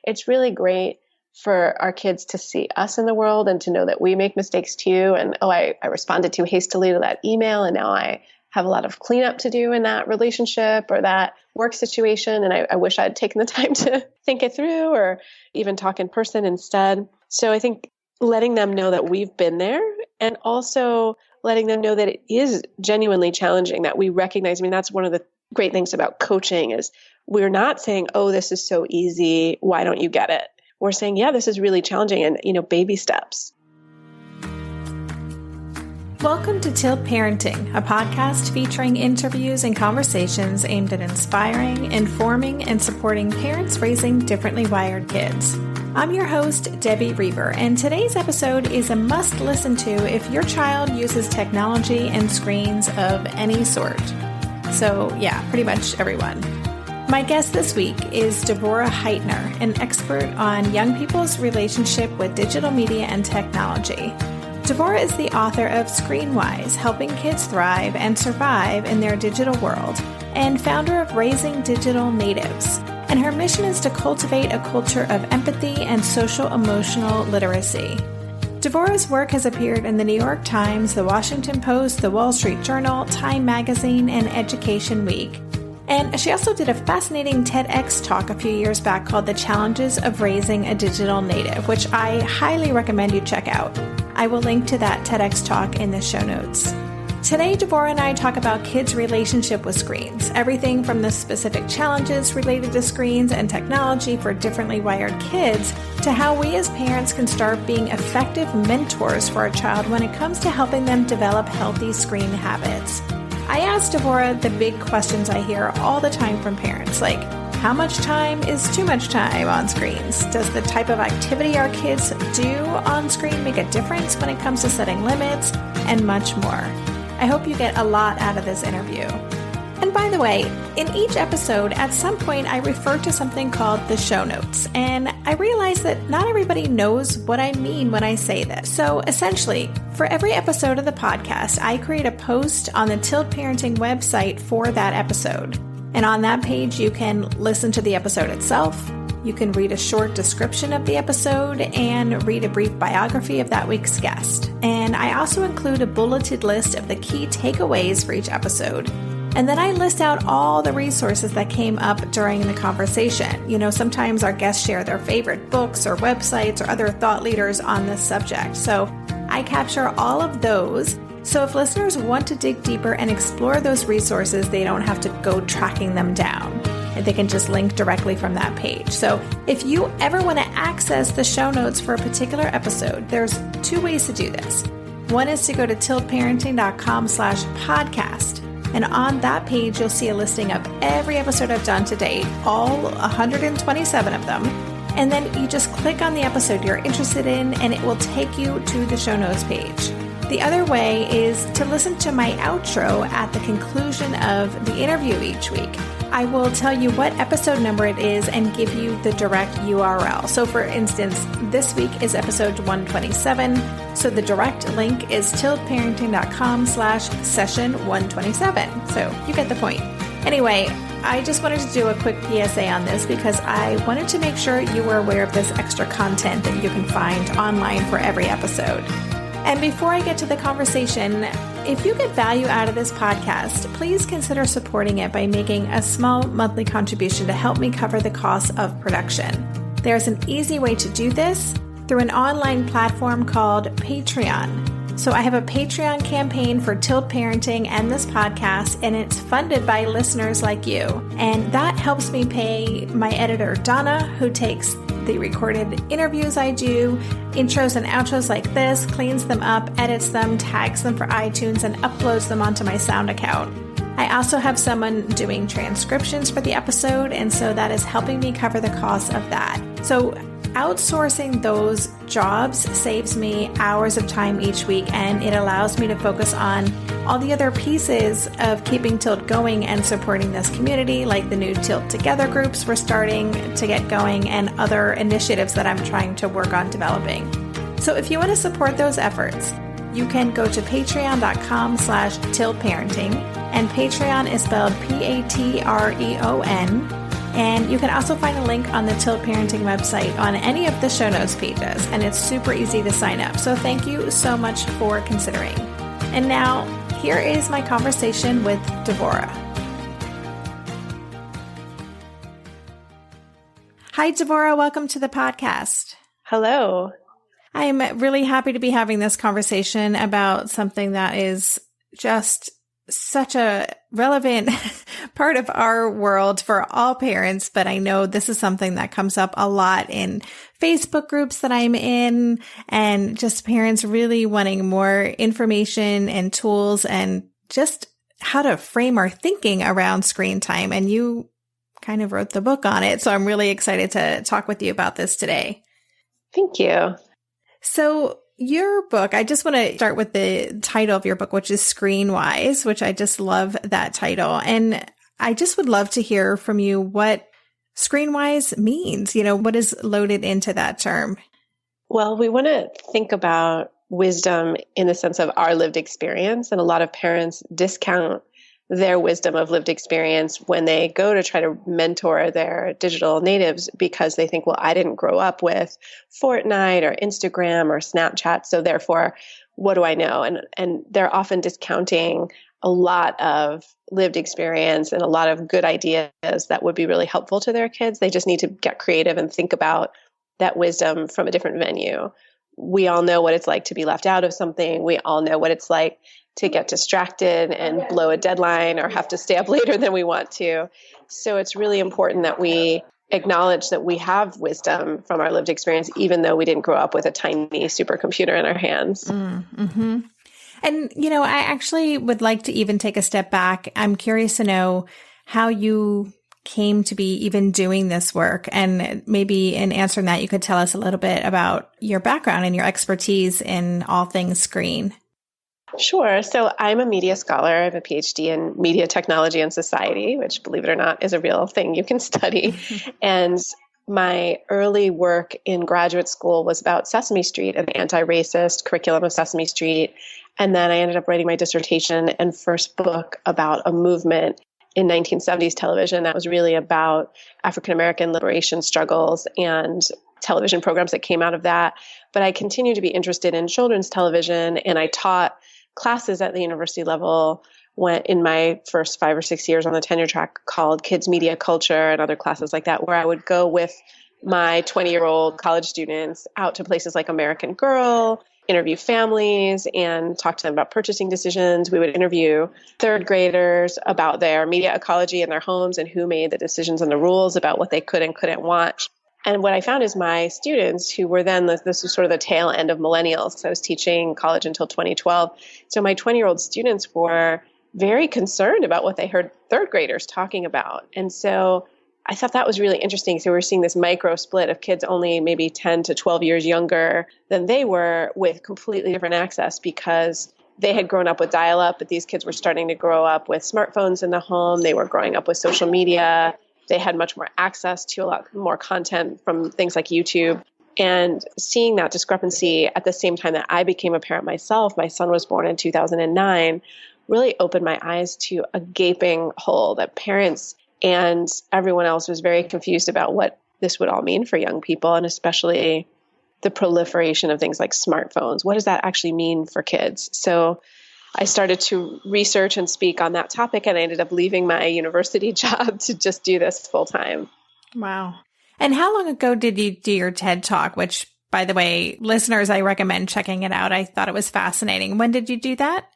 it's really great for our kids to see us in the world and to know that we make mistakes too. And, I responded too hastily to that email, and now I have a lot of cleanup to do in that relationship or that work situation. And I wish I'd taken the time to think it through or even talk in person instead. So I think letting them know that we've been there, and also letting them know that it is genuinely challenging, that we recognize, that's one of the great things about coaching is we're not saying, oh, this is so easy, why don't you get it? We're saying, yeah, this is really challenging, and, baby steps. Welcome to Tilt Parenting, a podcast featuring interviews and conversations aimed at inspiring, informing, and supporting parents raising differently wired kids. I'm your host, Debbie Reber, and today's episode is a must-listen to if your child uses technology and screens of any sort. So, yeah, pretty much everyone. My guest this week is Devorah Heitner, an expert on young people's relationship with digital media and technology. Devorah is the author of Screenwise, Helping Kids Thrive and Survive in Their Digital World, and founder of Raising Digital Natives. And her mission is to cultivate a culture of empathy and social-emotional literacy. Devorah's work has appeared in the New York Times, the Washington Post, the Wall Street Journal, Time Magazine, and Education Week. And she also did a fascinating TEDx talk a few years back called The Challenges of Raising a Digital Native, which I highly recommend you check out. I will link to that TEDx talk in the show notes. Today, Devorah and I talk about kids' relationship with screens, everything from the specific challenges related to screens and technology for differently wired kids, to how we as parents can start being effective mentors for a child when it comes to helping them develop healthy screen habits. I asked Devorah the big questions I hear all the time from parents, like, how much time is too much time on screens? Does the type of activity our kids do on screen make a difference when it comes to setting limits? And much more. I hope you get a lot out of this interview. And by the way, in each episode, at some point, I refer to something called the show notes. And I realize that not everybody knows what I mean when I say this. So essentially, for every episode of the podcast, I create a post on the Tilt Parenting website for that episode. And on that page, you can listen to the episode itself. You can read a short description of the episode and read a brief biography of that week's guest. And I also include a bulleted list of the key takeaways for each episode. And then I list out all the resources that came up during the conversation. Sometimes our guests share their favorite books or websites or other thought leaders on this subject. So I capture all of those. So if listeners want to dig deeper and explore those resources, they don't have to go tracking them down. They can just link directly from that page. So if you ever want to access the show notes for a particular episode, there's two ways to do this. One is to go to tiltparenting.com/podcast. And on that page, you'll see a listing of every episode I've done to date, all 127 of them. And then you just click on the episode you're interested in, and it will take you to the show notes page. The other way is to listen to my outro at the conclusion of the interview each week. I will tell you what episode number it is and give you the direct URL. So for instance, this week is episode 127. So the direct link is tiltparenting.com/session127. So you get the point. Anyway, I just wanted to do a quick PSA on this because I wanted to make sure you were aware of this extra content that you can find online for every episode. And before I get to the conversation, if you get value out of this podcast, please consider supporting it by making a small monthly contribution to help me cover the cost of production. There's an easy way to do this through an online platform called Patreon. So I have a Patreon campaign for Tilt Parenting and this podcast, and it's funded by listeners like you. And that helps me pay my editor, Donna, who takes the recorded interviews I do, intros and outros like this, cleans them up, edits them, tags them for iTunes, and uploads them onto my Sound account. I also have someone doing transcriptions for the episode, and so that is helping me cover the cost of that. So outsourcing those jobs saves me hours of time each week, and it allows me to focus on all the other pieces of keeping Tilt going and supporting this community, like the new Tilt Together groups we're starting to get going and other initiatives that I'm trying to work on developing. So if you want to support those efforts, you can go to patreon.com/tiltparenting, and Patreon is spelled Patreon. And you can also find a link on the Tilt Parenting website on any of the show notes pages, and it's super easy to sign up. So thank you so much for considering. And now, here is my conversation with Devorah. Hi, Devorah. Welcome to the podcast. Hello. I'm really happy to be having this conversation about something that is just such a relevant part of our world for all parents, but I know this is something that comes up a lot in Facebook groups that I'm in, and just parents really wanting more information and tools and just how to frame our thinking around screen time. And you kind of wrote the book on it, so I'm really excited to talk with you about this today. Thank you. So your book, I just want to start with the title of your book, which is Screenwise, which I just love that title. And I just would love to hear from you what Screenwise means. What is loaded into that term? Well, we want to think about wisdom in the sense of our lived experience. And a lot of parents discount their wisdom of lived experience when they go to try to mentor their digital natives because they think, well, I didn't grow up with Fortnite or Instagram or Snapchat, so therefore, what do I know? And they're often discounting a lot of lived experience and a lot of good ideas that would be really helpful to their kids. They just need to get creative and think about that wisdom from a different venue. We all know what it's like to be left out of something. We all know what it's like to get distracted and blow a deadline or have to stay up later than we want to. So it's really important that we acknowledge that we have wisdom from our lived experience, even though we didn't grow up with a tiny supercomputer in our hands. Mm-hmm. And, I actually would like to even take a step back. I'm curious to know how you came to be even doing this work. And maybe in answering that, you could tell us a little bit about your background and your expertise in all things screen. Sure. So I'm a media scholar. I have a PhD in media technology and society, which, believe it or not, is a real thing you can study. And my early work in graduate school was about Sesame Street and the anti-racist curriculum of Sesame Street. And then I ended up writing my dissertation and first book about a movement in 1970s television that was really about African-American liberation struggles and television programs that came out of that. But I continue to be interested in children's television, and I taught classes at the university level went in my first 5 or 6 years on the tenure track called Kids Media Culture and other classes like that, where I would go with my 20-year-old college students out to places like American Girl, interview families and talk to them about purchasing decisions. We would interview third graders about their media ecology in their homes and who made the decisions and the rules about what they could and couldn't watch. And what I found is my students, who were then, this was sort of the tail end of millennials, because I was teaching college until 2012. So my 20-year-old students were very concerned about what they heard third graders talking about. And so I thought that was really interesting. So we're seeing this micro split of kids only maybe 10 to 12 years younger than they were with completely different access because they had grown up with dial-up, but these kids were starting to grow up with smartphones in the home. They were growing up with social media. They had much more access to a lot more content from things like YouTube. And seeing that discrepancy at the same time that I became a parent myself, my son was born in 2009, really opened my eyes to a gaping hole that parents and everyone else was very confused about what this would all mean for young people, and especially the proliferation of things like smartphones. What does that actually mean for kids? So I started to research and speak on that topic, and I ended up leaving my university job to just do this full time. Wow. And how long ago did you do your TED Talk, which, by the way, listeners, I recommend checking it out. I thought it was fascinating. When did you do that?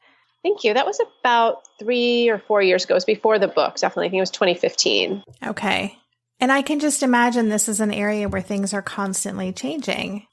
Thank you. That was about 3 or 4 years ago. It was before the book, definitely. I think it was 2015. Okay. And I can just imagine this is an area where things are constantly changing.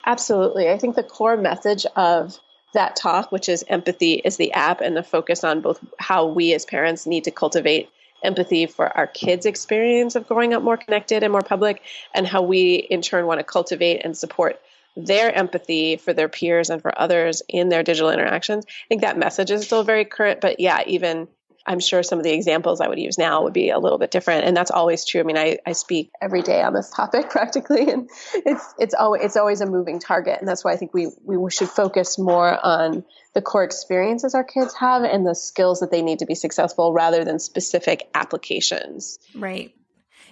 Absolutely. I think the core message of that talk, which is empathy is the app, and the focus on both how we as parents need to cultivate empathy for our kids' experience of growing up more connected and more public, and how we in turn want to cultivate and support their empathy for their peers and for others in their digital interactions. I think that message is still very current, but yeah, even I'm sure some of the examples I would use now would be a little bit different. And that's always true. I mean, I speak every day on this topic practically, and it's always a moving target. And that's why I think we should focus more on the core experiences our kids have and the skills that they need to be successful rather than specific applications. Right.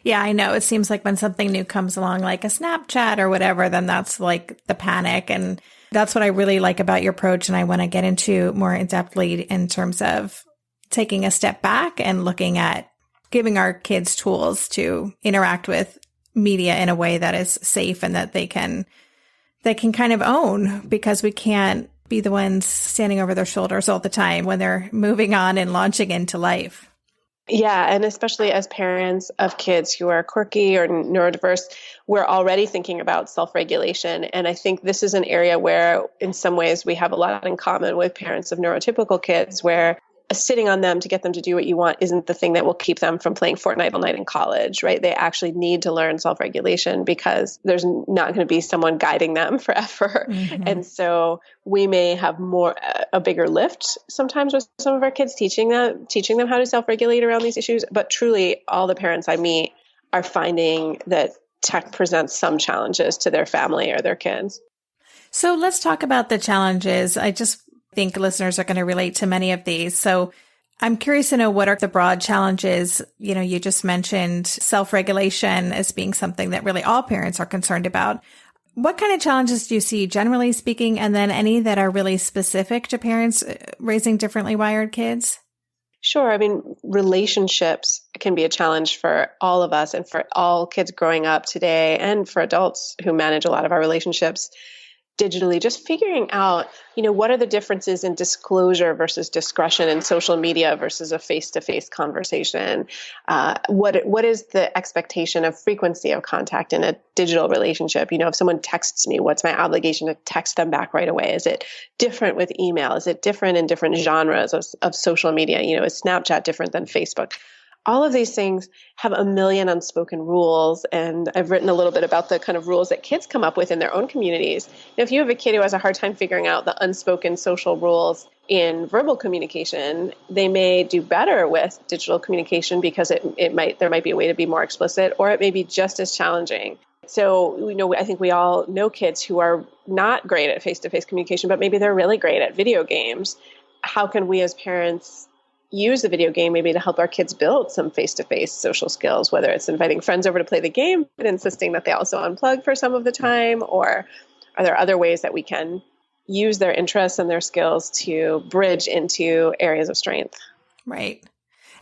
Yeah, I know. It seems like when something new comes along, like a Snapchat or whatever, then that's like the panic. And that's what I really like about your approach. And I want to get into more in depthly in terms of taking a step back and looking at giving our kids tools to interact with media in a way that is safe and that they can kind of own, because we can't be the ones standing over their shoulders all the time when they're moving on and launching into life. Yeah, and especially as parents of kids who are quirky or neurodiverse, we're already thinking about self-regulation. And I think this is an area where, in some ways, we have a lot in common with parents of neurotypical kids, where sitting on them to get them to do what you want isn't the thing that will keep them from playing Fortnite all night in college, right? They actually need to learn self-regulation because there's not going to be someone guiding them forever. Mm-hmm. And so we may have a bigger lift sometimes with some of our kids, teaching them how to self-regulate around these issues. But truly, all the parents I meet are finding that tech presents some challenges to their family or their kids. So let's talk about the challenges. I just think listeners are going to relate to many of these. So I'm curious to know, what are the broad challenges? You know, you just mentioned self-regulation as being something that really all parents are concerned about. What kind of challenges do you see, generally speaking, and then any that are really specific to parents raising differently wired kids? Sure. I mean, relationships can be a challenge for all of us and for all kids growing up today, and for adults who manage a lot of our relationships digitally. Just figuring out, what are the differences in disclosure versus discretion in social media versus a face-to-face conversation? What is the expectation of frequency of contact in a digital relationship? If someone texts me, what's my obligation to text them back right away? Is it different with email? Is it different in different genres of social media? Is Snapchat different than Facebook? All of these things have a million unspoken rules. And I've written a little bit about the kind of rules that kids come up with in their own communities. If you have a kid who has a hard time figuring out the unspoken social rules in verbal communication, they may do better with digital communication because there might be a way to be more explicit, or it may be just as challenging. So, I think we all know kids who are not great at face-to-face communication, but maybe they're really great at video games. How can we as parents use the video game maybe to help our kids build some face-to-face social skills, whether it's inviting friends over to play the game but insisting that they also unplug for some of the time? Or are there other ways that we can use their interests and their skills to bridge into areas of strength? Right.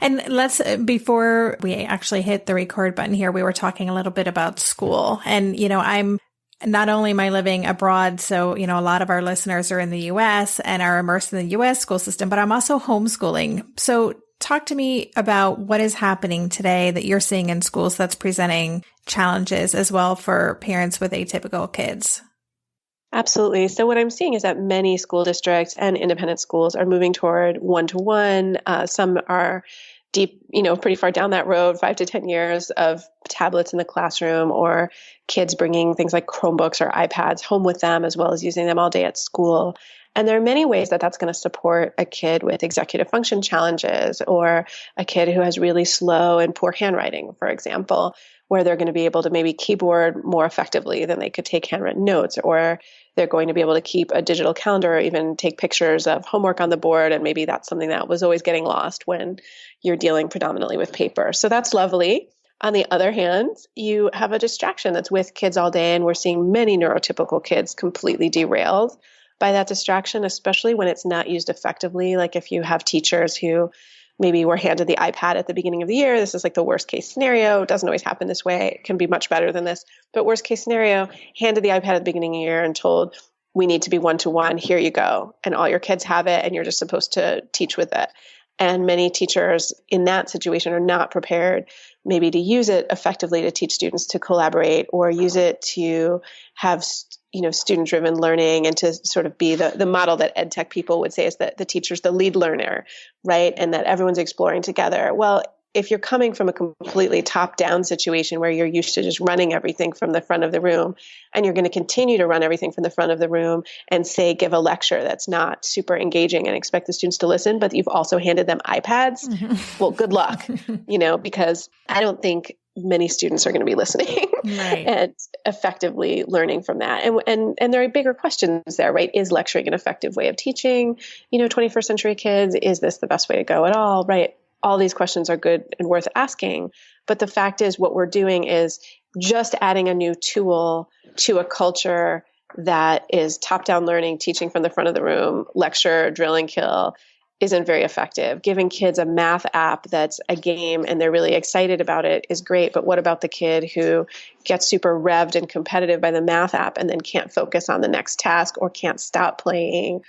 And before we actually hit the record button here, we were talking a little bit about school. And, not only am I living abroad, so, a lot of our listeners are in the U.S. and are immersed in the U.S. school system, but I'm also homeschooling. So talk to me about what is happening today that you're seeing in schools that's presenting challenges as well for parents with atypical kids. Absolutely. So what I'm seeing is that many school districts and independent schools are moving toward one-to-one. Some are deep, pretty far down that road, 5 to 10 years of tablets in the classroom, or kids bringing things like Chromebooks or iPads home with them, as well as using them all day at school. And there are many ways that that's going to support a kid with executive function challenges, or a kid who has really slow and poor handwriting, for example, where they're going to be able to maybe keyboard more effectively than they could take handwritten notes, or they're going to be able to keep a digital calendar or even take pictures of homework on the board. And maybe that's something that was always getting lost when you're dealing predominantly with paper. So that's lovely. On the other hand, you have a distraction that's with kids all day, and we're seeing many neurotypical kids completely derailed by that distraction, especially when it's not used effectively. Like if you have teachers who maybe were handed the iPad at the beginning of the year, this is like the worst case scenario. It doesn't always happen this way. It can be much better than this. But worst case scenario, handed the iPad at the beginning of the year and told, we need to be one-to-one, here you go. And all your kids have it, and you're just supposed to teach with it. And many teachers in that situation are not prepared maybe to use it effectively to teach students to collaborate, or use it to have student-driven learning, and to sort of be the model that ed tech people would say is that the teacher's the lead learner, right? And that everyone's exploring together. Well, if you're coming from a completely top-down situation where you're used to just running everything from the front of the room, and you're going to continue to run everything from the front of the room and give a lecture that's not super engaging and expect the students to listen, but you've also handed them iPads, well, good luck, because I don't think many students are going to be listening and effectively learning from that. And there are bigger questions there, right? Is lecturing an effective way of teaching, 21st century kids? Is this the best way to go at all, right? All these questions are good and worth asking, But the fact is what we're doing is just adding a new tool to a culture that is top-down learning, teaching from the front of the room, lecture, drill and kill, isn't very effective. Giving kids a math app that's a game and they're really excited about it is great. But what about the kid who gets super revved and competitive by the math app and then can't focus on the next task or can't stop playing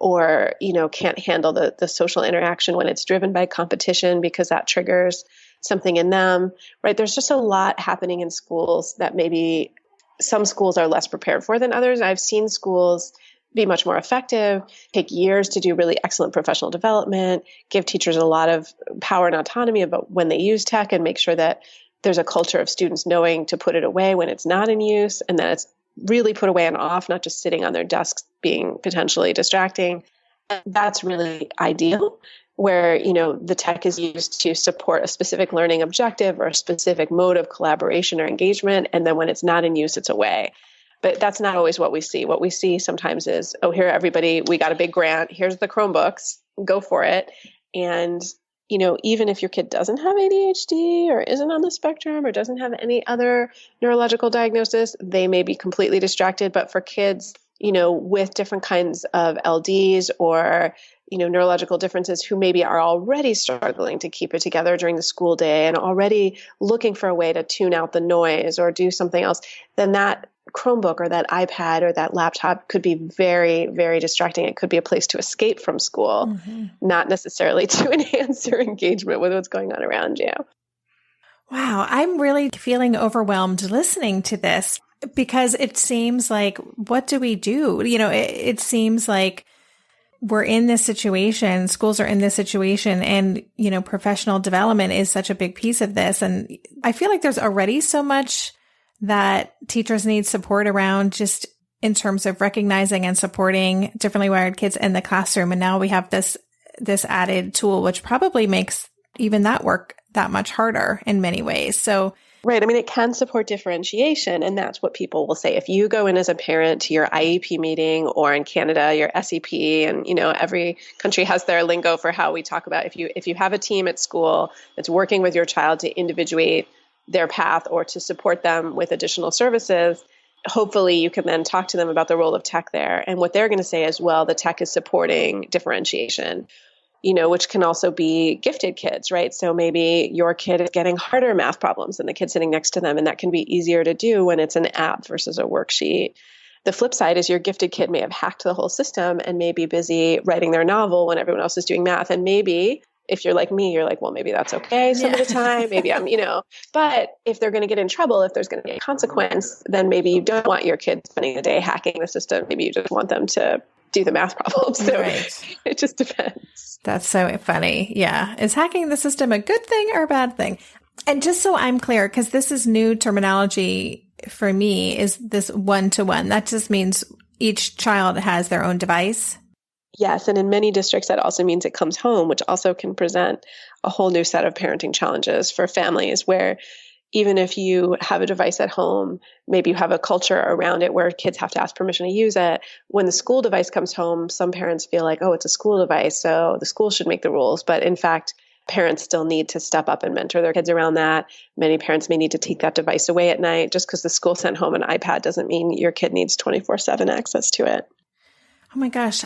or, can't handle the social interaction when it's driven by competition because that triggers something in them, right? There's just a lot happening in schools that maybe some schools are less prepared for than others. I've seen schools be much more effective, take years to do really excellent professional development, give teachers a lot of power and autonomy about when they use tech and make sure that there's a culture of students knowing to put it away when it's not in use and that it's really put away and off, not just sitting on their desks being potentially distracting. That's really ideal where, the tech is used to support a specific learning objective or a specific mode of collaboration or engagement. And then when it's not in use, it's away. But that's not always what we see. What we see sometimes is, oh, here, everybody, we got a big grant. Here's the Chromebooks. Go for it. And, even if your kid doesn't have ADHD or isn't on the spectrum or doesn't have any other neurological diagnosis, they may be completely distracted. But for kids, with different kinds of LDs or, neurological differences who maybe are already struggling to keep it together during the school day and already looking for a way to tune out the noise or do something else, then that Chromebook or that iPad or that laptop could be very, very distracting. It could be a place to escape from school, not necessarily to enhance your engagement with what's going on around you. Wow. I'm really feeling overwhelmed listening to this because it seems like, what do we do? It seems like we're in this situation, schools are in this situation, and, professional development is such a big piece of this. And I feel like there's already so much that teachers need support around just in terms of recognizing and supporting differently wired kids in the classroom. And now we have this added tool, which probably makes even that work that much harder in many ways. So right. I mean, it can support differentiation. And that's what people will say. If you go in as a parent to your IEP meeting or in Canada, your SEP, and, every country has their lingo for how we talk about if you have a team at school that's working with your child to individuate their path or to support them with additional services, hopefully you can then talk to them about the role of tech there. And what they're going to say is, well, the tech is supporting differentiation, which can also be gifted kids, right? So maybe your kid is getting harder math problems than the kid sitting next to them, and that can be easier to do when it's an app versus a worksheet. The flip side is your gifted kid may have hacked the whole system and may be busy writing their novel when everyone else is doing math. And maybe if you're like me, you're like, well, maybe that's okay some of the time. Maybe I'm, but if they're going to get in trouble, if there's going to be a consequence, then maybe you don't want your kid spending the day hacking the system. Maybe you just want them to do the math problems. So It just depends. That's so funny. Yeah. Is hacking the system a good thing or a bad thing? And just so I'm clear, because this is new terminology for me, is this one-to-one. That just means each child has their own device? Yes. And in many districts, that also means it comes home, which also can present a whole new set of parenting challenges for families where even if you have a device at home, maybe you have a culture around it where kids have to ask permission to use it. When the school device comes home, some parents feel like, oh, it's a school device, so the school should make the rules. But in fact, parents still need to step up and mentor their kids around that. Many parents may need to take that device away at night. Just because the school sent home an iPad doesn't mean your kid needs 24/7 access to it. Oh my gosh,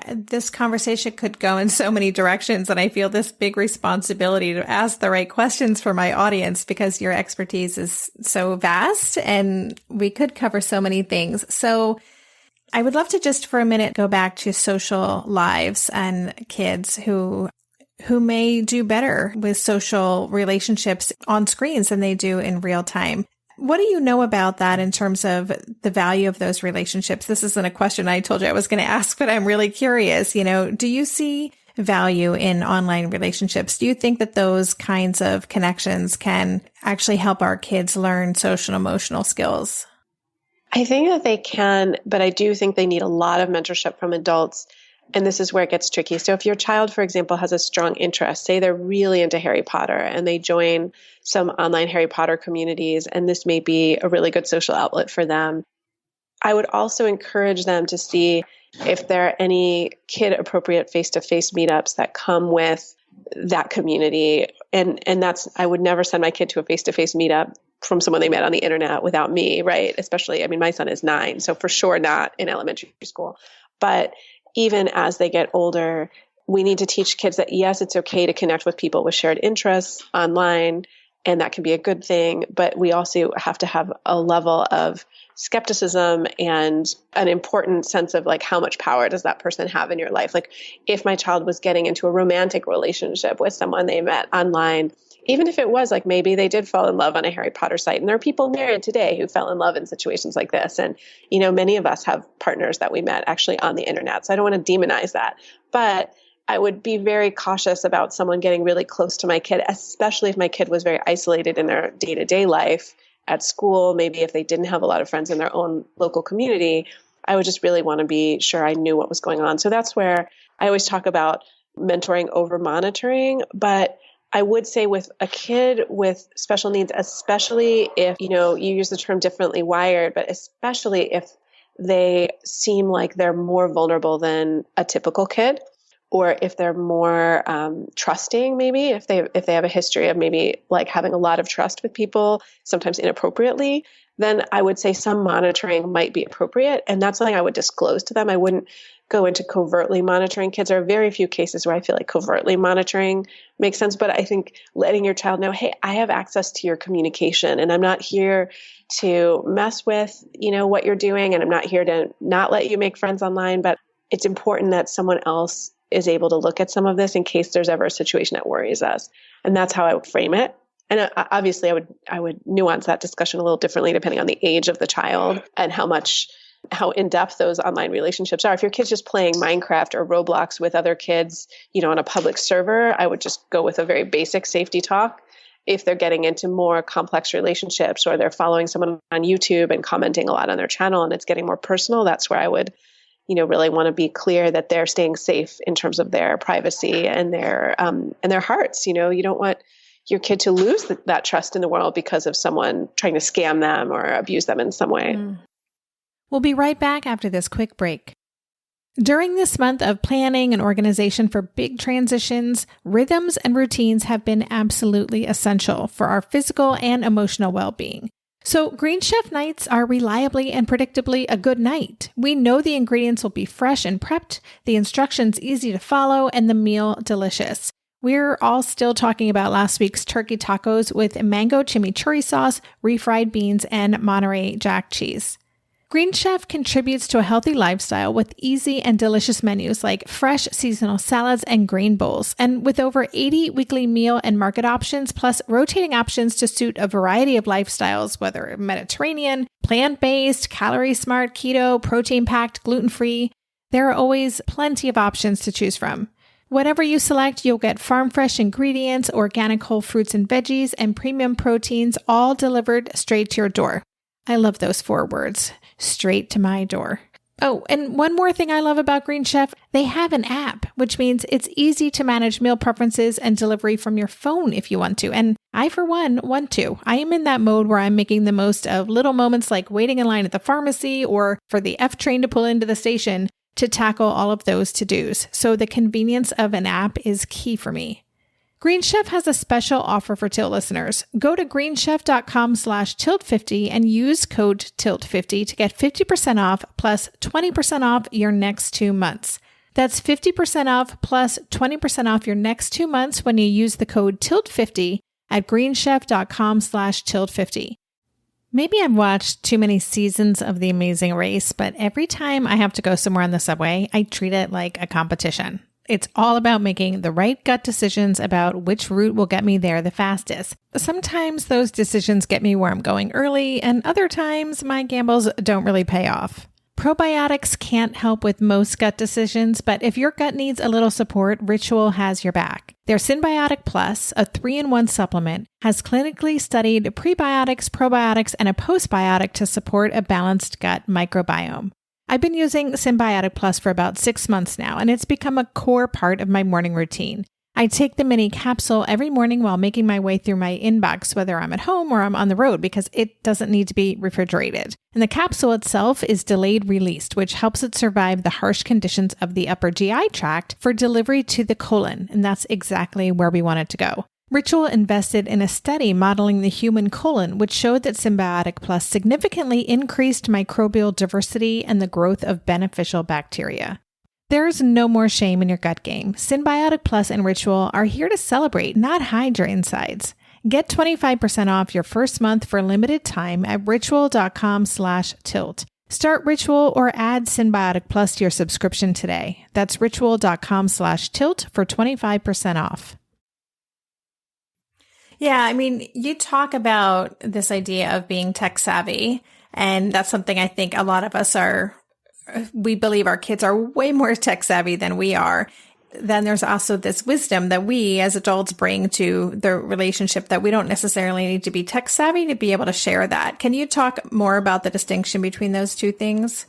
this conversation could go in so many directions, and I feel this big responsibility to ask the right questions for my audience because your expertise is so vast and we could cover so many things. So I would love to just for a minute go back to social lives and kids who may do better with social relationships on screens than they do in real time. What do you know about that in terms of the value of those relationships? This isn't a question I told you I was going to ask, but I'm really curious. Do you see value in online relationships? Do you think that those kinds of connections can actually help our kids learn social and emotional skills? I think that they can, but I do think they need a lot of mentorship from adults. And this is where it gets tricky. So if your child, for example, has a strong interest, say they're really into Harry Potter and they join some online Harry Potter communities, and this may be a really good social outlet for them, I would also encourage them to see if there are any kid-appropriate face-to-face meetups that come with that community. And that's, I would never send my kid to a face-to-face meetup from someone they met on the internet without me, right? Especially, I mean, my son is 9, so for sure not in elementary school. But even as they get older, we need to teach kids that, yes, it's okay to connect with people with shared interests online, and that can be a good thing. But we also have to have a level of skepticism and an important sense of like, how much power does that person have in your life? Like, if my child was getting into a romantic relationship with someone they met online, even if it was like, maybe they did fall in love on a Harry Potter site, and there are people married today who fell in love in situations like this. And, you know, many of us have partners that we met actually on the internet. So I don't want to demonize that, but I would be very cautious about someone getting really close to my kid, especially if my kid was very isolated in their day-to-day life at school. Maybe if they didn't have a lot of friends in their own local community, I would just really want to be sure I knew what was going on. So that's where I always talk about mentoring over monitoring. But I would say with a kid with special needs, especially if, you know, you use the term differently wired, but especially if they seem like they're more vulnerable than a typical kid, or if they're more trusting, maybe if they have a history of maybe like having a lot of trust with people, sometimes inappropriately, then I would say some monitoring might be appropriate. And that's something I would disclose to them. I wouldn't go into covertly monitoring kids. There are very few cases where I feel like covertly monitoring makes sense. But I think letting your child know, hey, I have access to your communication, and I'm not here to mess with, you know, what you're doing, and I'm not here to not let you make friends online. But it's important that someone else is able to look at some of this in case there's ever a situation that worries us. And that's how I would frame it. And obviously I would nuance that discussion a little differently depending on the age of the child and how in-depth those online relationships are. If your kid's just playing Minecraft or Roblox with other kids, you know, on a public server, I would just go with a very basic safety talk. If they're getting into more complex relationships, or they're following someone on YouTube and commenting a lot on their channel and it's getting more personal, that's where I would, you know, really want to be clear that they're staying safe in terms of their privacy and their hearts. You know, you don't want your kid to lose that trust in the world because of someone trying to scam them or abuse them in some way. We'll be right back after this quick break. During this month of planning and organization for big transitions, rhythms and routines have been absolutely essential for our physical and emotional well-being. So Green Chef nights are reliably and predictably a good night. We know the ingredients will be fresh and prepped, the instructions easy to follow, and the meal delicious. We're all still talking about last week's turkey tacos with mango chimichurri sauce, refried beans, and Monterey Jack cheese. Green Chef contributes to a healthy lifestyle with easy and delicious menus like fresh seasonal salads and grain bowls. And with over 80 weekly meal and market options, plus rotating options to suit a variety of lifestyles, whether Mediterranean, plant-based, calorie-smart, keto, protein-packed, gluten-free, there are always plenty of options to choose from. Whatever you select, you'll get farm-fresh ingredients, organic whole fruits and veggies, and premium proteins, all delivered straight to your door. I love those 4 words, straight to my door. Oh, and one more thing I love about Green Chef, they have an app, which means it's easy to manage meal preferences and delivery from your phone if you want to. And I, for one, want to. I am in that mode where I'm making the most of little moments like waiting in line at the pharmacy or for the F train to pull into the station to tackle all of those to-dos. So the convenience of an app is key for me. Green Chef has a special offer for Tilt listeners. Go to greenchef.com/tilt50 and use code TILT50 to get 50% off plus 20% off your next 2 months. That's 50% off plus 20% off your next 2 months when you use the code TILT50 at greenchef.com/tilt50. Maybe I've watched too many seasons of The Amazing Race, but every time I have to go somewhere on the subway, I treat it like a competition. It's all about making the right gut decisions about which route will get me there the fastest. Sometimes those decisions get me where I'm going early, and other times my gambles don't really pay off. Probiotics can't help with most gut decisions, but if your gut needs a little support, Ritual has your back. Their Synbiotic Plus, a 3-in-1 supplement, has clinically studied prebiotics, probiotics, and a postbiotic to support a balanced gut microbiome. I've been using Synbiotic Plus for about 6 months now, and it's become a core part of my morning routine. I take the mini capsule every morning while making my way through my inbox, whether I'm at home or I'm on the road, because it doesn't need to be refrigerated. And the capsule itself is delayed released, which helps it survive the harsh conditions of the upper GI tract for delivery to the colon. And that's exactly where we want it to go. Ritual invested in a study modeling the human colon, which showed that Symbiotic Plus significantly increased microbial diversity and the growth of beneficial bacteria. There's no more shame in your gut game. Symbiotic Plus and Ritual are here to celebrate, not hide your insides. Get 25% off your first month for limited time at ritual.com/tilt. Start Ritual or add Symbiotic Plus to your subscription today. That's ritual.com/tilt for 25% off. Yeah, I mean, you talk about this idea of being tech savvy, and that's something I think a lot of us we believe our kids are way more tech savvy than we are. Then there's also this wisdom that we as adults bring to the relationship that we don't necessarily need to be tech savvy to be able to share that. Can you talk more about the distinction between those two things?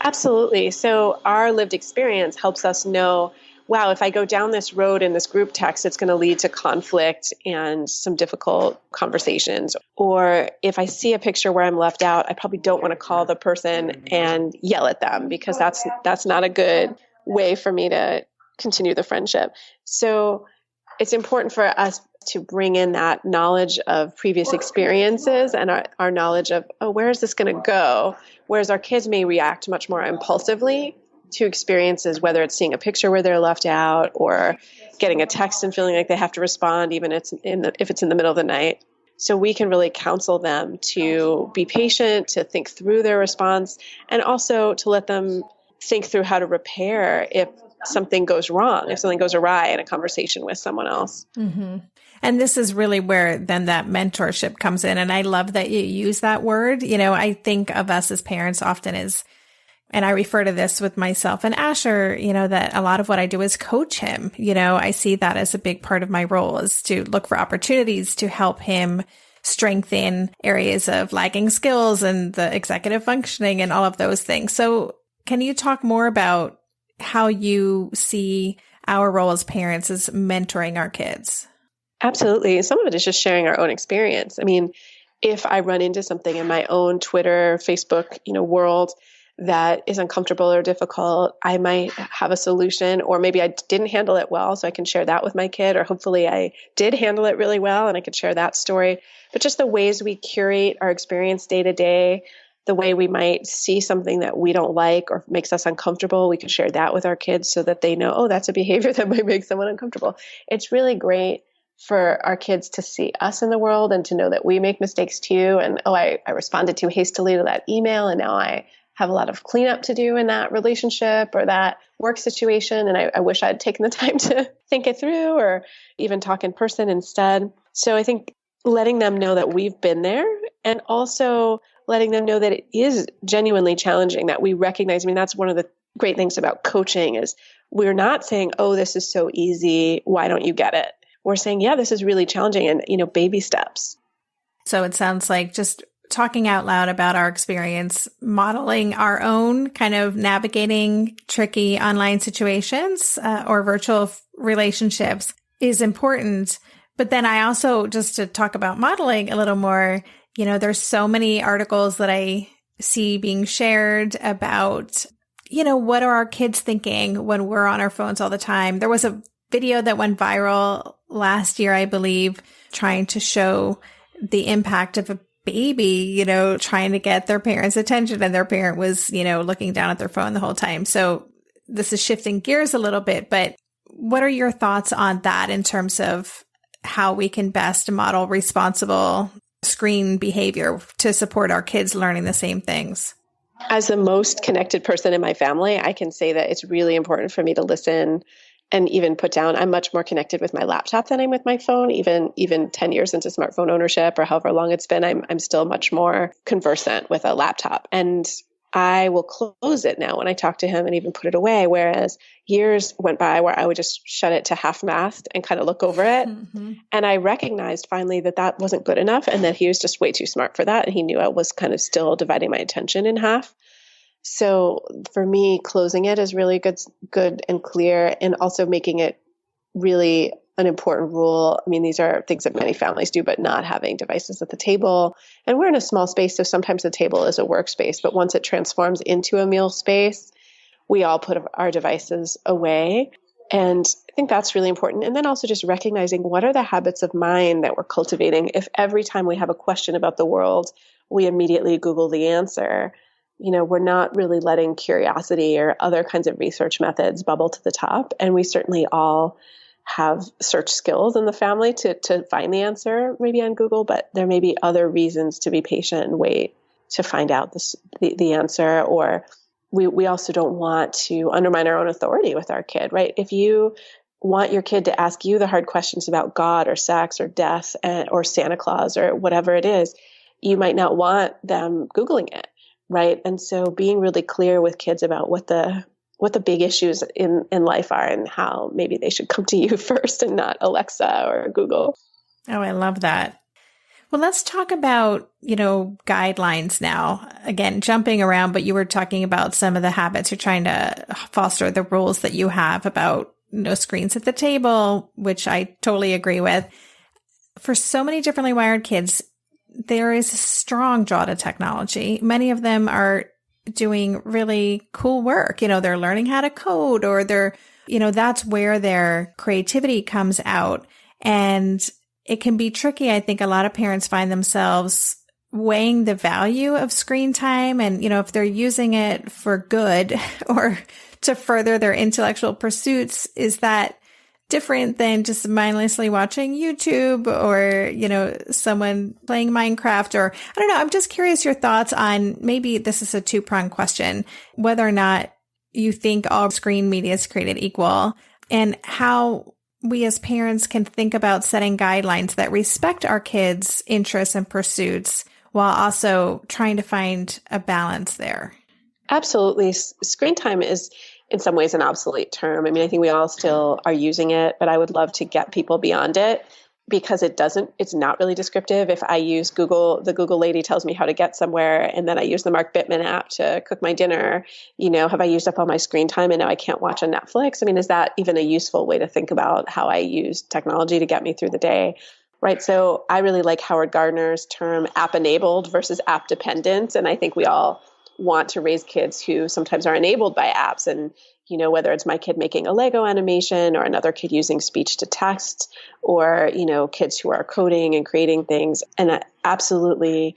Absolutely. So our lived experience helps us know, wow, if I go down this road in this group text, it's going to lead to conflict and some difficult conversations. Or if I see a picture where I'm left out, I probably don't want to call the person and yell at them, because that's not a good way for me to continue the friendship. So it's important for us to bring in that knowledge of previous experiences and our knowledge of, oh, where is this going to go? Whereas our kids may react much more impulsively to experiences, whether it's seeing a picture where they're left out or getting a text and feeling like they have to respond, even if it's in the middle of the night. So we can really counsel them to be patient, to think through their response, and also to let them think through how to repair if something goes wrong, if something goes awry in a conversation with someone else. Mm-hmm. And this is really where then that mentorship comes in. And I love that you use that word. You know, I think of us as parents often as, and I refer to this with myself and Asher, you know, that a lot of what I do is coach him. You know, I see that as a big part of my role, is to look for opportunities to help him strengthen areas of lagging skills and the executive functioning and all of those things. So can you talk more about how you see our role as parents as mentoring our kids? Absolutely. Some of it is just sharing our own experience. I mean, if I run into something in my own Twitter, Facebook, world that is uncomfortable or difficult, I might have a solution, or maybe I didn't handle it well, so I can share that with my kid, or hopefully I did handle it really well and I could share that story. But just the ways we curate our experience day to day, the way we might see something that we don't like or makes us uncomfortable, we can share that with our kids so that they know, oh, that's a behavior that might make someone uncomfortable. It's really great for our kids to see us in the world and to know that we make mistakes too. And, oh, I responded too hastily to that email, and now I have a lot of cleanup to do in that relationship or that work situation. And I wish I had taken the time to think it through or even talk in person instead. So I think letting them know that we've been there, and also letting them know that it is genuinely challenging, that we recognize, that's one of the great things about coaching is we're not saying, oh, this is so easy, why don't you get it? We're saying, yeah, this is really challenging, and, baby steps. So it sounds like just talking out loud about our experience, modeling our own kind of navigating tricky online situations or virtual relationships is important. But then I also, just to talk about modeling a little more, there's so many articles that I see being shared about, what are our kids thinking when we're on our phones all the time? There was a video that went viral last year, I believe, trying to show the impact of a baby, trying to get their parents' attention, and their parent was, looking down at their phone the whole time. So this is shifting gears a little bit, but what are your thoughts on that in terms of how we can best model responsible screen behavior to support our kids learning the same things? As the most connected person in my family, I can say that it's really important for me to listen and even put down. I'm much more connected with my laptop than I'm with my phone. Even 10 years into smartphone ownership, or however long it's been, I'm still much more conversant with a laptop. And I will close it now when I talk to him and even put it away. Whereas years went by where I would just shut it to half mast and kind of look over it. Mm-hmm. And I recognized finally that wasn't good enough, and that he was just way too smart for that. And he knew I was kind of still dividing my attention in half. So for me, closing it is really good and clear, and also making it really an important rule. I mean, these are things that many families do, but not having devices at the table. And we're in a small space, so sometimes the table is a workspace, but once it transforms into a meal space, we all put our devices away. And I think that's really important. And then also just recognizing what are the habits of mind that we're cultivating. If every time we have a question about the world, we immediately Google the answer, we're not really letting curiosity or other kinds of research methods bubble to the top. And we certainly all have search skills in the family to find the answer maybe on Google, but there may be other reasons to be patient and wait to find out the answer. Or we also don't want to undermine our own authority with our kid, right? If you want your kid to ask you the hard questions about God or sex or death or Santa Claus or whatever it is, you might not want them Googling it, right? And so being really clear with kids about what the big issues in life are and how maybe they should come to you first and not Alexa or Google. Oh, I love that. Well, let's talk about, guidelines now. Again, jumping around, but you were talking about some of the habits you're trying to foster, the rules that you have about no screens at the table, which I totally agree with. For so many differently wired kids, there is a strong draw to technology. Many of them are doing really cool work. They're learning how to code, or that's where their creativity comes out. And it can be tricky. I think a lot of parents find themselves weighing the value of screen time. And, if they're using it for good or to further their intellectual pursuits, is that different than just mindlessly watching YouTube or, someone playing Minecraft, or I don't know. I'm just curious your thoughts on, maybe this is a two-pronged question, whether or not you think all screen media is created equal, and how we as parents can think about setting guidelines that respect our kids' interests and pursuits while also trying to find a balance there. Absolutely. Screen time is in some ways an obsolete term. I mean, I think we all still are using it, but I would love to get people beyond it, because it's not really descriptive. If I use Google, the Google lady tells me how to get somewhere, and then I use the Mark Bittman app to cook my dinner, have I used up all my screen time and now I can't watch on Netflix? I mean, is that even a useful way to think about how I use technology to get me through the day? Right. So I really like Howard Gardner's term app enabled versus app dependent. And I think we all want to raise kids who sometimes are enabled by apps. And, whether it's my kid making a Lego animation or another kid using speech to text, or, kids who are coding and creating things. And absolutely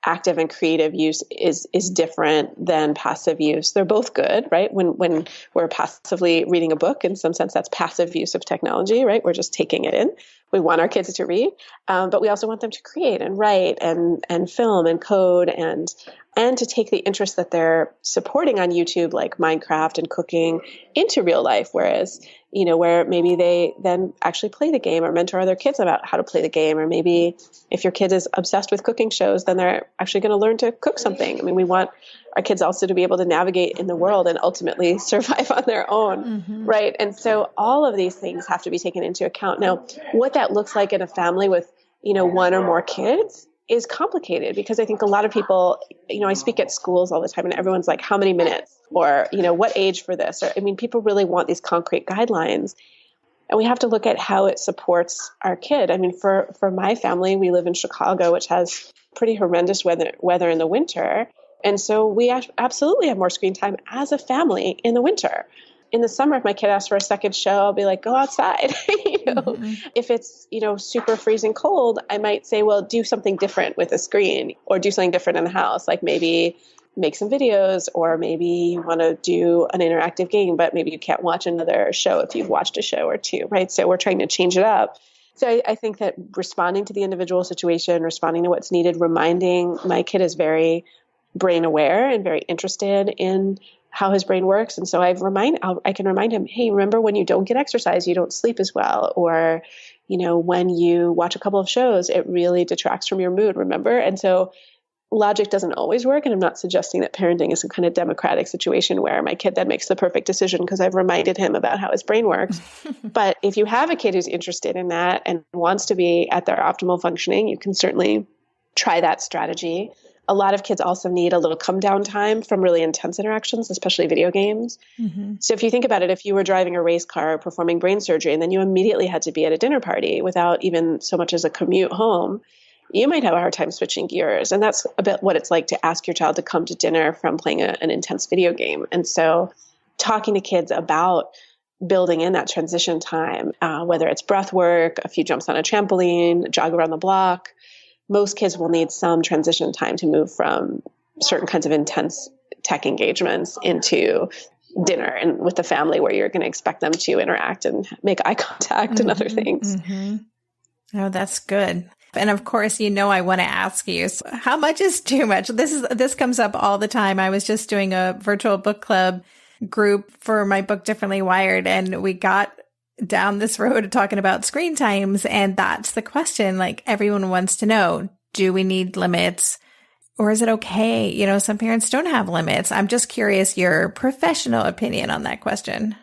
active and creative use is different than passive use. They're both good, right? When we're passively reading a book, in some sense, that's passive use of technology, right? We're just taking it in. We want our kids to read, but we also want them to create and write and film and code and to take the interest that they're supporting on YouTube, like Minecraft and cooking, into real life. Whereas, where maybe they then actually play the game or mentor other kids about how to play the game. Or maybe if your kid is obsessed with cooking shows, then they're actually going to learn to cook something. I mean, we want our kids also to be able to navigate in the world and ultimately survive on their own, right? And so all of these things have to be taken into account. Now, what that looks like in a family with, one or more kids is complicated, because I think a lot of people, I speak at schools all the time and everyone's like, how many minutes, or, what age for this? Or, I mean, people really want these concrete guidelines, and we have to look at how it supports our kid. I mean, for my family, we live in Chicago, which has pretty horrendous weather in the winter. And so we absolutely have more screen time as a family in the winter. In the summer, if my kid asks for a second show, I'll be like, go outside. If it's, super freezing cold, I might say, well, do something different with a screen, or do something different in the house. Like maybe make some videos, or maybe you want to do an interactive game, but maybe you can't watch another show if you've watched a show or two, right? So we're trying to change it up. So I think that responding to the individual situation, responding to what's needed, reminding my kid is very brain aware and very interested in how his brain works. And so I can remind him, hey, remember when you don't get exercise, you don't sleep as well. Or, when you watch a couple of shows, it really detracts from your mood, remember? And so logic doesn't always work. And I'm not suggesting that parenting is some kind of democratic situation where my kid then makes the perfect decision because I've reminded him about how his brain works. But if you have a kid who's interested in that and wants to be at their optimal functioning, you can certainly try that strategy. A lot of kids also need a little come down time from really intense interactions, especially video games. Mm-hmm. So if you think about it, if you were driving a race car, performing brain surgery, and then you immediately had to be at a dinner party without even so much as a commute home, you might have a hard time switching gears. And that's a bit what it's like to ask your child to come to dinner from playing an intense video game. And so talking to kids about building in that transition time, whether it's breath work, a few jumps on a trampoline, jog around the block, most kids will need some transition time to move from certain kinds of intense tech engagements into dinner and with the family where you're going to expect them to interact and make eye contact and other things. Mm-hmm. Oh, that's good. And of course, I want to ask you, so how much is too much? This comes up all the time. I was just doing a virtual book club group for my book, Differently Wired, and we got down this road talking about screen times. And that's the question. Like, everyone wants to know, do we need limits, or is it okay? Some parents don't have limits. I'm just curious your professional opinion on that question.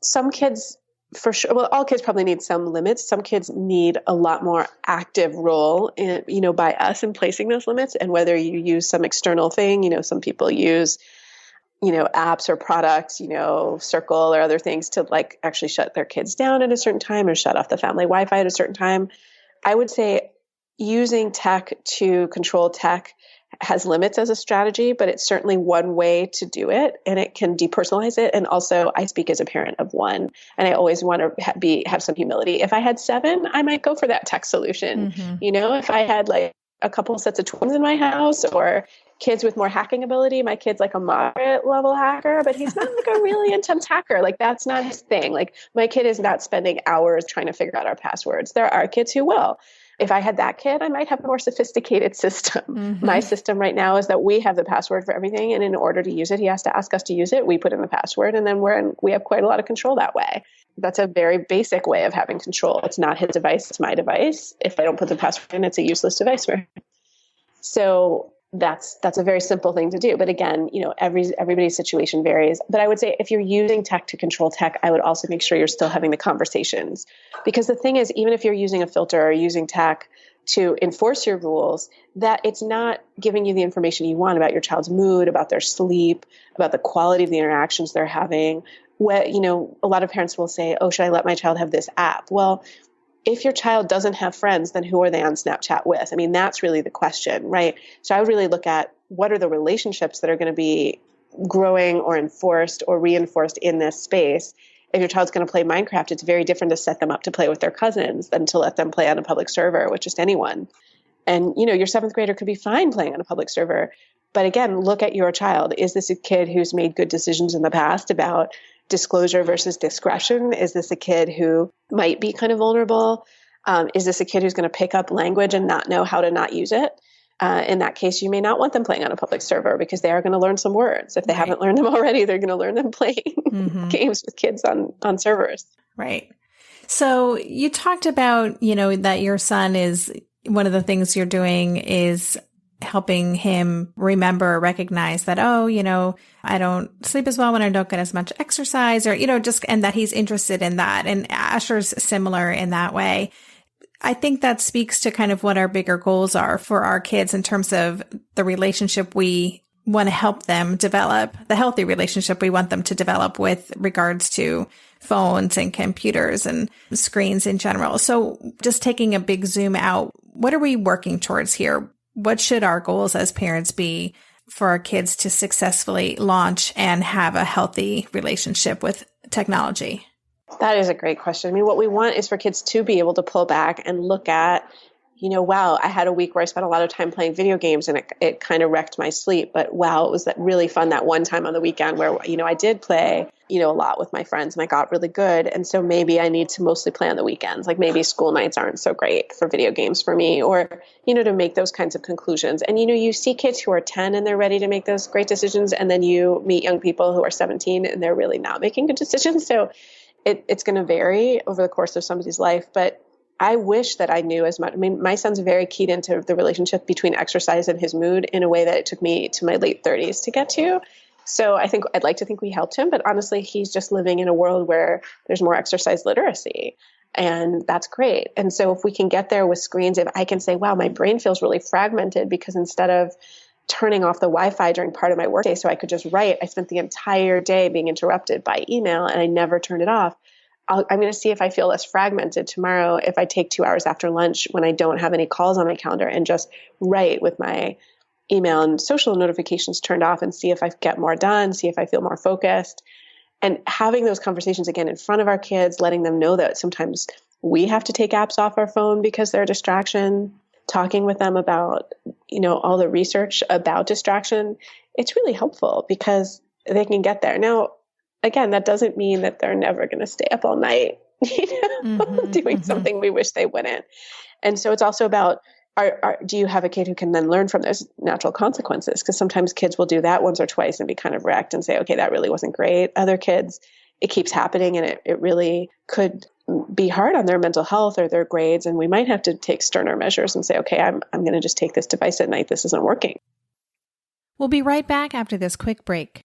Some kids, for sure, well, all kids probably need some limits. Some kids need a lot more active role in, by us in placing those limits. And whether you use some external thing, some people use apps or products, Circle or other things to like actually shut their kids down at a certain time or shut off the family Wi-Fi at a certain time. I would say using tech to control tech has limits as a strategy, but it's certainly one way to do it, and it can depersonalize it. And also, I speak as a parent of one, and I always want to have some humility. If I had 7, I might go for that tech solution. Mm-hmm. If I had like a couple sets of twins in my house or kids with more hacking ability, my kid's like a moderate level hacker, but he's not like a really intense hacker. Like, that's not his thing. Like, my kid is not spending hours trying to figure out our passwords. There are kids who will. If I had that kid, I might have a more sophisticated system. Mm-hmm. My system right now is that we have the password for everything. And in order to use it, he has to ask us to use it. We put in the password, and then we have quite a lot of control that way. That's a very basic way of having control. It's not his device, it's my device. If I don't put the password in, it's a useless device for him. So that's a very simple thing to do. But again, everybody's situation varies. But I would say if you're using tech to control tech, I would also make sure you're still having the conversations. Because the thing is, even if you're using a filter or using tech to enforce your rules, that it's not giving you the information you want about your child's mood, about their sleep, about the quality of the interactions they're having. A lot of parents will say, oh, should I let my child have this app? Well, if your child doesn't have friends, then who are they on Snapchat with? I mean, that's really the question, right? So I would really look at what are the relationships that are going to be growing or enforced or reinforced in this space. If your child's going to play Minecraft, it's very different to set them up to play with their cousins than to let them play on a public server with just anyone. And, your 7th grader could be fine playing on a public server. But again, look at your child. Is this a kid who's made good decisions in the past about disclosure versus discretion? Is this a kid who might be kind of vulnerable? Is this a kid who's going to pick up language and not know how to not use it? In that case, you may not want them playing on a public server because they are going to learn some words. If they haven't learned them already, they're going to learn them playing games with kids on servers. Right. So you talked about, that your son is, one of the things you're doing is helping him remember, recognize that, I don't sleep as well when I don't get as much exercise, or, and that he's interested in that. And Asher's similar in that way. I think that speaks to kind of what our bigger goals are for our kids in terms of the relationship we want to help them develop, the healthy relationship we want them to develop with regards to phones and computers and screens in general. So just taking a big zoom out, what are we working towards here? What should our goals as parents be for our kids to successfully launch and have a healthy relationship with technology? That is a great question. I mean, what we want is for kids to be able to pull back and look at, wow, I had a week where I spent a lot of time playing video games and it kind of wrecked my sleep. But wow, it was that really fun that one time on the weekend where, I did play, a lot with my friends and I got really good. And so maybe I need to mostly play on the weekends. Like maybe school nights aren't so great for video games for me, or, to make those kinds of conclusions. And, you see kids who are 10 and they're ready to make those great decisions. And then you meet young people who are 17 and they're really not making good decisions. So it's going to vary over the course of somebody's life. But I wish that I knew as much. I mean, my son's very keyed into the relationship between exercise and his mood in a way that it took me to my late 30s to get to. So I'd like to think we helped him, but honestly, he's just living in a world where there's more exercise literacy, and that's great. And so if we can get there with screens, if I can say, wow, my brain feels really fragmented because instead of turning off the Wi-Fi during part of my workday so I could just write. I spent the entire day being interrupted by email and I never turned it off. I'm going to see if I feel less fragmented tomorrow if I take 2 hours after lunch when I don't have any calls on my calendar and just write with my email and social notifications turned off and see if I get more done, see if I feel more focused. And having those conversations again in front of our kids, letting them know that sometimes we have to take apps off our phone because they're a distraction, talking with them about, all the research about distraction, it's really helpful because they can get there. Now, again, that doesn't mean that they're never going to stay up all night, doing something we wish they wouldn't. And so it's also about, do you have a kid who can then learn from those natural consequences? Because sometimes kids will do that once or twice and be kind of wrecked and say, okay, that really wasn't great. Other kids, it keeps happening and it really could be hard on their mental health or their grades. And we might have to take sterner measures and say, okay, I'm going to just take this device at night. This isn't working. We'll be right back after this quick break.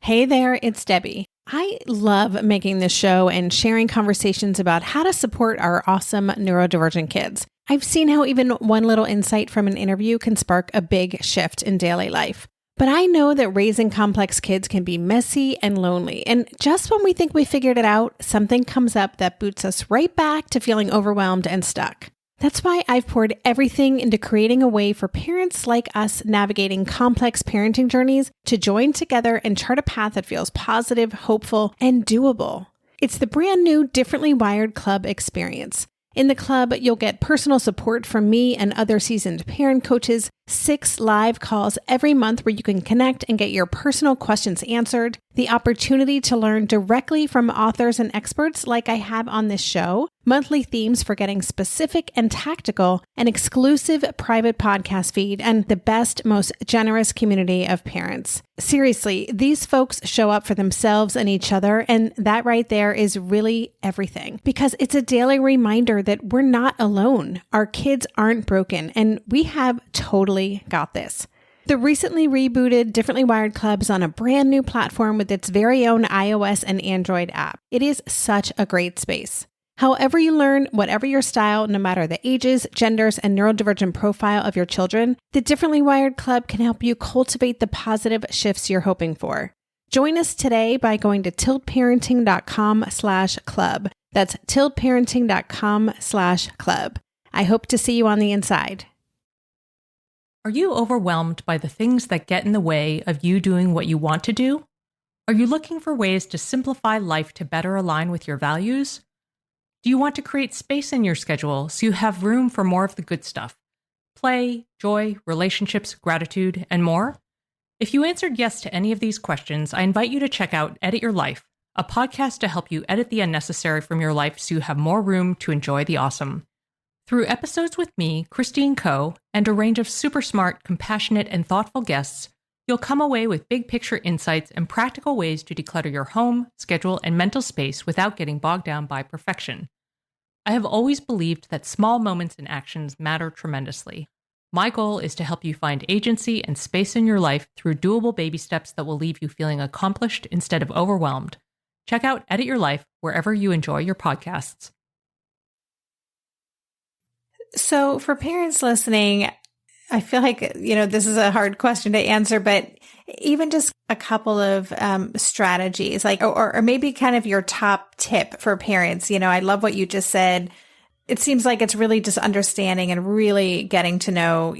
Hey there, it's Debbie. I love making this show and sharing conversations about how to support our awesome neurodivergent kids. I've seen how even one little insight from an interview can spark a big shift in daily life. But I know that raising complex kids can be messy and lonely. And just when we think we figured it out, something comes up that boots us right back to feeling overwhelmed and stuck. That's why I've poured everything into creating a way for parents like us navigating complex parenting journeys to join together and chart a path that feels positive, hopeful, and doable. It's the brand new Differently Wired Club experience. In the club, you'll get personal support from me and other seasoned parent coaches, 6 live calls every month where you can connect and get your personal questions answered, the opportunity to learn directly from authors and experts like I have on this show, monthly themes for getting specific and tactical, an exclusive private podcast feed, and the best, most generous community of parents. Seriously, these folks show up for themselves and each other, and that right there is really everything. Because it's a daily reminder that we're not alone. Our kids aren't broken, and we have totally got this. The recently rebooted Differently Wired Club is on a brand new platform with its very own iOS and Android app. It is such a great space. However you learn, whatever your style, no matter the ages, genders, and neurodivergent profile of your children, the Differently Wired Club can help you cultivate the positive shifts you're hoping for. Join us today by going to tiltparenting.com/club. That's tiltparenting.com/club. I hope to see you on the inside. Are you overwhelmed by the things that get in the way of you doing what you want to do? Are you looking for ways to simplify life to better align with your values? Do you want to create space in your schedule so you have room for more of the good stuff? Play, joy, relationships, gratitude, and more? If you answered yes to any of these questions, I invite you to check out Edit Your Life, a podcast to help you edit the unnecessary from your life so you have more room to enjoy the awesome. Through episodes with me, Christine Coe, and a range of super smart, compassionate, and thoughtful guests, you'll come away with big picture insights and practical ways to declutter your home, schedule, and mental space without getting bogged down by perfection. I have always believed that small moments and actions matter tremendously. My goal is to help you find agency and space in your life through doable baby steps that will leave you feeling accomplished instead of overwhelmed. Check out Edit Your Life wherever you enjoy your podcasts. So for parents listening, I feel like, this is a hard question to answer, but even just a couple of strategies, like, or maybe kind of your top tip for parents. I love what you just said. It seems like it's really just understanding and really getting to know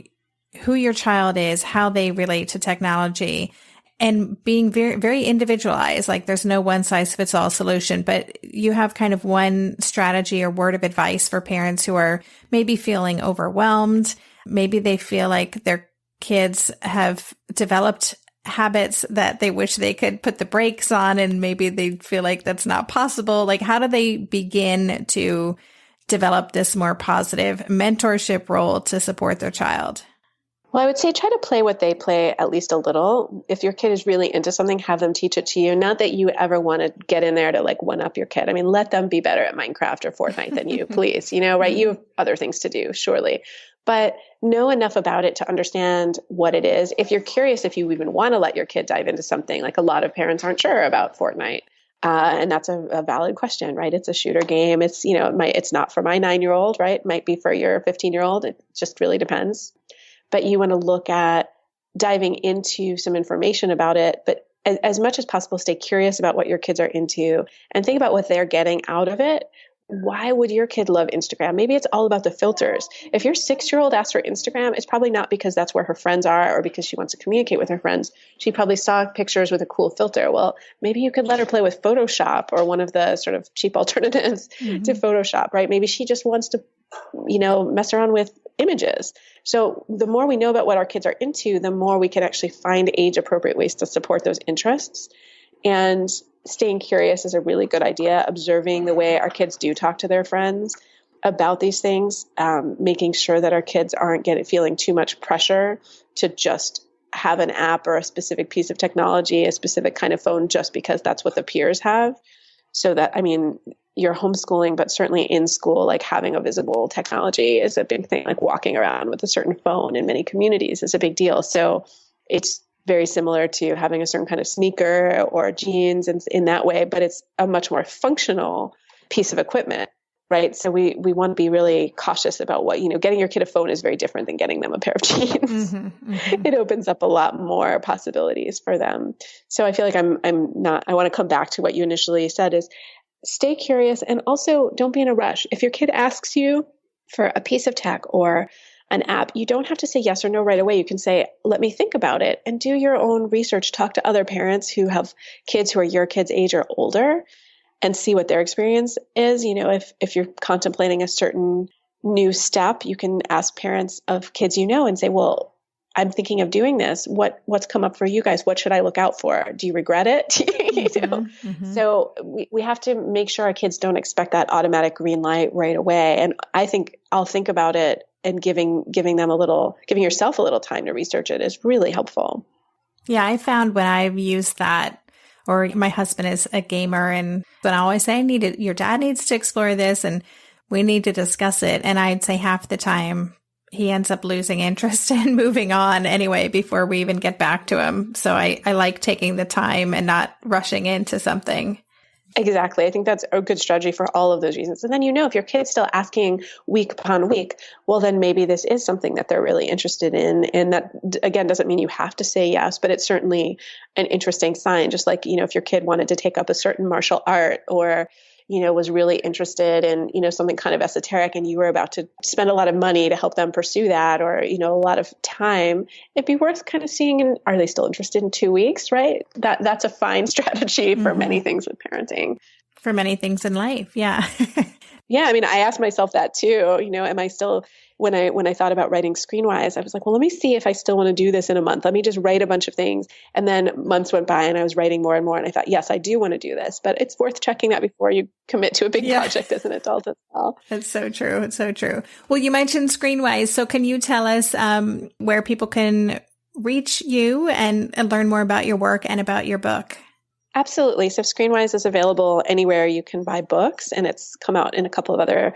who your child is, how they relate to technology, and being very, very individualized. Like there's no one size fits all solution, but you have kind of one strategy or word of advice for parents who are maybe feeling overwhelmed. Maybe they feel like their kids have developed habits that they wish they could put the brakes on, and maybe they feel like that's not possible. Like, how do they begin to develop this more positive mentorship role to support their child? Well, I would say try to play what they play at least a little. If your kid is really into something, have them teach it to you. Not that you ever want to get in there to like one up your kid. I mean, let them be better at Minecraft or Fortnite than you, please. Right? You have other things to do, surely. But know enough about it to understand what it is. If you're curious, if you even want to let your kid dive into something, like a lot of parents aren't sure about Fortnite. And that's a valid question, right? It's a shooter game. It's, it's not for my 9-year-old, right? It might be for your 15-year-old. It just really depends. But you want to look at diving into some information about it, but as much as possible, stay curious about what your kids are into and think about what they're getting out of it. Why would your kid love Instagram? Maybe it's all about the filters. If your 6-year-old asks for Instagram, it's probably not because that's where her friends are or because she wants to communicate with her friends. She probably saw pictures with a cool filter. Well, maybe you could let her play with Photoshop or one of the sort of cheap alternatives to Photoshop, right? Maybe she just wants to, mess around with images. So the more we know about what our kids are into, the more we can actually find age appropriate ways to support those interests. And staying curious is a really good idea. Observing the way our kids do talk to their friends about these things, making sure that our kids aren't feeling too much pressure to just have an app or a specific piece of technology, a specific kind of phone, just because that's what the peers have. So that, you're homeschooling, but certainly in school, like having a visible technology is a big thing. Like walking around with a certain phone in many communities is a big deal. So it's very similar to having a certain kind of sneaker or jeans in that way, but it's a much more functional piece of equipment, right? So we want to be really cautious about what, getting your kid a phone is very different than getting them a pair of jeans. It opens up a lot more possibilities for them. So I feel like I want to come back to what you initially said is stay curious and also don't be in a rush. If your kid asks you for a piece of tech or an app, you don't have to say yes or no right away. You can say, let me think about it and do your own research. Talk to other parents who have kids who are your kids' age or older and see what their experience is. If you're contemplating a certain new step, you can ask parents of kids and say, well, I'm thinking of doing this. What's come up for you guys? What should I look out for? Do you regret it? So we have to make sure our kids don't expect that automatic green light right away. And I think I'll think about it, and giving yourself a little time to research it is really helpful. Yeah, I found when I've used that, or my husband is a gamer, and then I always say, your dad needs to explore this and we need to discuss it. And I'd say half the time he ends up losing interest and moving on anyway before we even get back to him. So I like taking the time and not rushing into something. Exactly. I think that's a good strategy for all of those reasons. And then, if your kid's still asking week upon week, well, then maybe this is something that they're really interested in. And that, again, doesn't mean you have to say yes, but it's certainly an interesting sign. Just like, if your kid wanted to take up a certain martial art or, was really interested in, something kind of esoteric and you were about to spend a lot of money to help them pursue that or, a lot of time, it'd be worth kind of seeing, are they still interested in 2 weeks, right? That's a fine strategy for many things with parenting. For many things in life. Yeah. Yeah. I asked myself that too, am I still, when I thought about writing Screenwise, I was like, well, let me see if I still want to do this in a month. Let me just write a bunch of things. And then months went by and I was writing more and more. And I thought, yes, I do want to do this, but it's worth checking that before you commit to a big project as an adult as well. It's so true. It's so true. Well, you mentioned Screenwise. So can you tell us where people can reach you and learn more about your work and about your book? Absolutely. So Screenwise is available anywhere you can buy books, and it's come out in a couple of other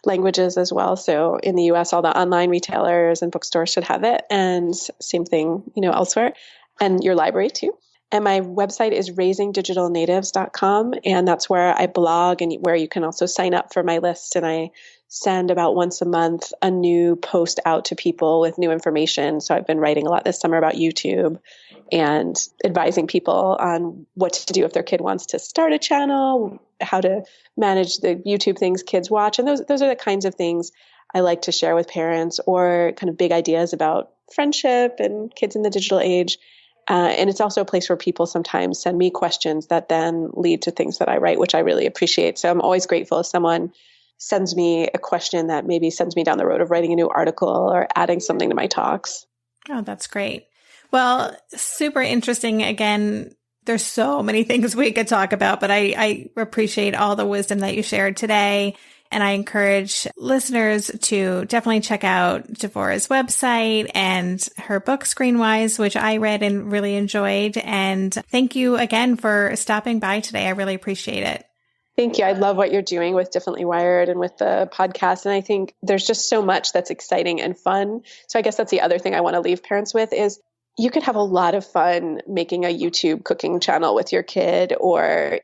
languages as well. So in the US, all the online retailers and bookstores should have it, and same thing, elsewhere, and your library too. And my website is raisingdigitalnatives.com, and that's where I blog and where you can also sign up for my list. And I send about once a month a new post out to people with new information. So I've been writing a lot this summer about YouTube and advising people on what to do if their kid wants to start a channel, how to manage the YouTube things kids watch. And those are the kinds of things I like to share with parents, or kind of big ideas about friendship and kids in the digital age. And it's also a place where people sometimes send me questions that then lead to things that I write, which I really appreciate. So I'm always grateful if someone sends me a question that maybe sends me down the road of writing a new article or adding something to my talks. Oh, that's great. Well, super interesting. Again, there's so many things we could talk about, but I appreciate all the wisdom that you shared today. And I encourage listeners to definitely check out Devorah's website and her book, Screenwise, which I read and really enjoyed. And thank you again for stopping by today. I really appreciate it. Thank you. I love what you're doing with Differently Wired and with the podcast. And I think there's just so much that's exciting and fun. So I guess that's the other thing I want to leave parents with is you could have a lot of fun making a YouTube cooking channel with your kid or,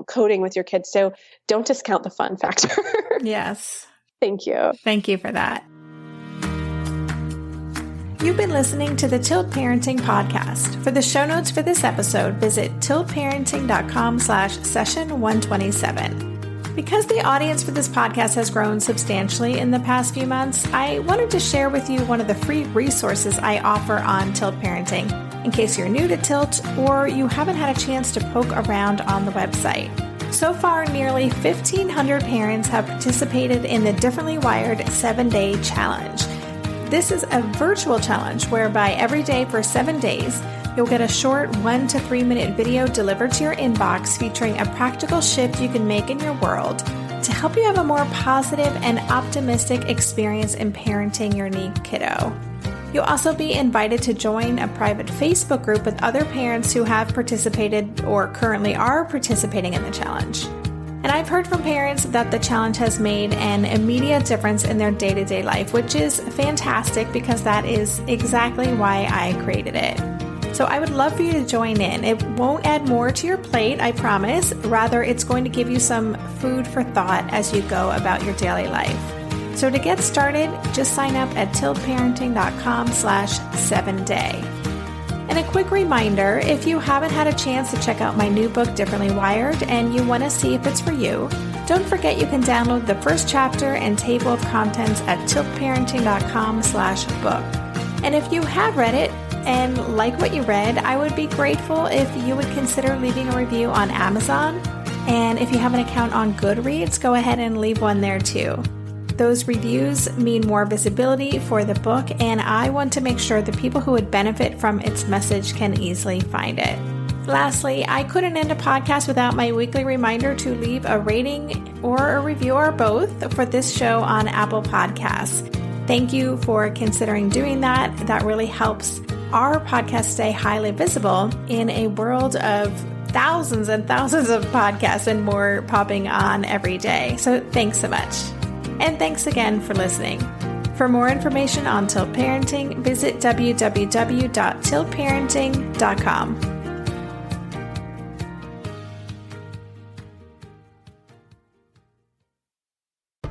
coding with your kids. So don't discount the fun factor. Yes. Thank you. Thank you for that. You've been listening to the Tilt Parenting Podcast. For the show notes for this episode, visit tiltparenting.com/session127. Because the audience for this podcast has grown substantially in the past few months, I wanted to share with you one of the free resources I offer on Tilt Parenting, in case you're new to Tilt or you haven't had a chance to poke around on the website. So far, nearly 1,500 parents have participated in the Differently Wired 7-Day Challenge. This is a virtual challenge whereby every day for 7 days, you'll get a short 1 to 3 minute video delivered to your inbox featuring a practical shift you can make in your world to help you have a more positive and optimistic experience in parenting your unique kiddo. You'll also be invited to join a private Facebook group with other parents who have participated or currently are participating in the challenge. And I've heard from parents that the challenge has made an immediate difference in their day-to-day life, which is fantastic because that is exactly why I created it. So I would love for you to join in. It won't add more to your plate, I promise. Rather, it's going to give you some food for thought as you go about your daily life. So to get started, just sign up at tiltparenting.com/7day. And a quick reminder, if you haven't had a chance to check out my new book, Differently Wired, and you want to see if it's for you, don't forget you can download the first chapter and table of contents at tiltparenting.com/book. And if you have read it and like what you read, I would be grateful if you would consider leaving a review on Amazon. And if you have an account on Goodreads, go ahead and leave one there too. Those reviews mean more visibility for the book, and I want to make sure the people who would benefit from its message can easily find it. Lastly, I couldn't end a podcast without my weekly reminder to leave a rating or a review or both for this show on Apple Podcasts. Thank you for considering doing that. That really helps our podcast stay highly visible in a world of thousands and thousands of podcasts and more popping on every day. So thanks so much. And thanks again for listening. For more information on Tilt Parenting, visit www.tiltparenting.com.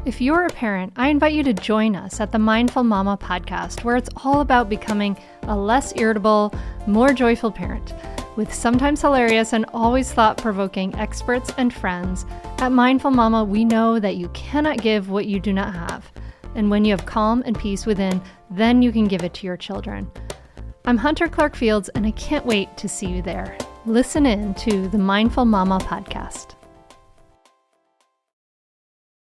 If you're a parent, I invite you to join us at the Mindful Mama podcast, where it's all about becoming a less irritable, more joyful parent. With sometimes hilarious and always thought-provoking experts and friends, at Mindful Mama, we know that you cannot give what you do not have. And when you have calm and peace within, then you can give it to your children. I'm Hunter Clark Fields, and I can't wait to see you there. Listen in to the Mindful Mama podcast.